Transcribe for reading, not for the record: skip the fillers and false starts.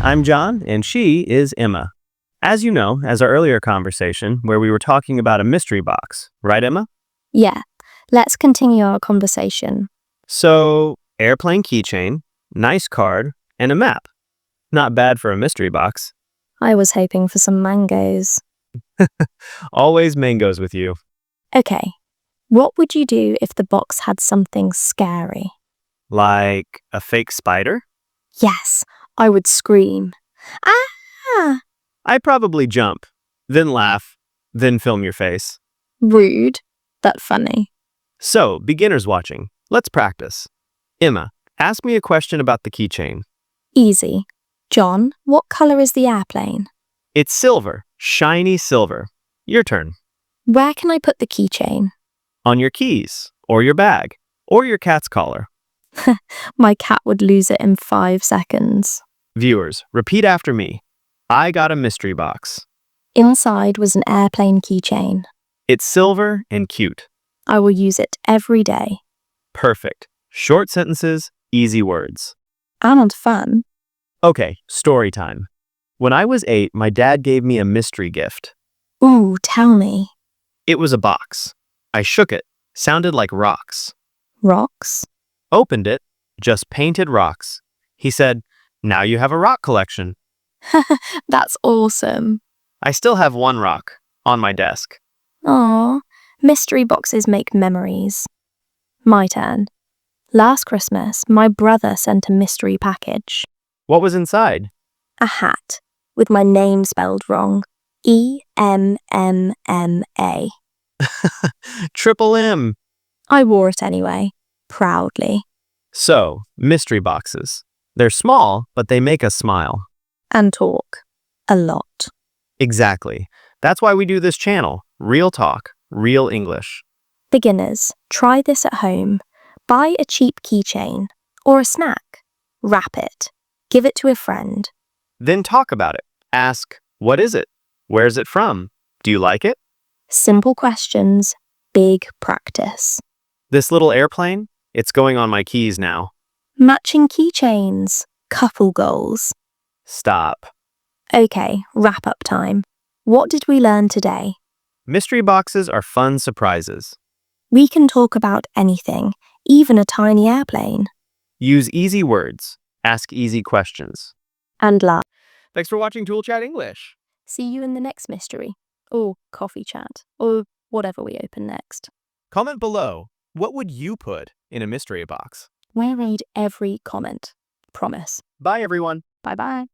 I'm John, and she is Emma. As you know, as our earlier conversation, where we were talking about a mystery box, right, Emma? Yeah, let's continue our conversation. So, airplane keychain, nice card, and a map. Not bad for a mystery box. I was hoping for some mangoes. Always mangoes with you. Okay, what would you do if the box had something scary? Like a fake spider? Yes, I would scream. Ah! I'd probably jump, then laugh, then film your face. Rude, but funny. So, beginners watching, let's practice. Emma, ask me a question about the keychain. Easy. John, what colour is the airplane? It's silver, shiny silver. Your turn. Where can I put the keychain? On your keys, or your bag, or your cat's collar. My cat would lose it in 5 seconds. Viewers, repeat after me. I got a mystery box. Inside was an airplane keychain. It's silver and cute. I will use it every day. Perfect. Short sentences, easy words. And fun. Okay, story time. When I was 8, my dad gave me a mystery gift. Ooh, tell me. It was a box. I shook it. Sounded like rocks. Rocks? Opened it. Just painted rocks. He said, "Now you have a rock collection." That's awesome. I still have one rock on my desk. Aw, mystery boxes make memories. My turn. Last Christmas, my brother sent a mystery package. What was inside? A hat with my name spelled wrong. Emma. Triple M. I wore it anyway, proudly. So, mystery boxes. They're small, but they make us smile. And talk. A lot. Exactly. That's why we do this channel. Real talk, real English. Beginners, try this at home. Buy a cheap keychain or a snack. Wrap it. Give it to a friend. Then talk about it. Ask, what is it? Where's it from? Do you like it? Simple questions, big practice. This little airplane? It's going on my keys now. Matching keychains. Couple goals. Stop. Okay, wrap up time. What did we learn today? Mystery boxes are fun surprises. We can talk about anything, even a tiny airplane. Use easy words. Ask easy questions. And laugh. Thanks for watching Tool Chat English. See you in the next mystery. Or coffee chat. Or whatever we open next. Comment below, what would you put in a mystery box? We read every comment. Promise. Bye, everyone. Bye-bye.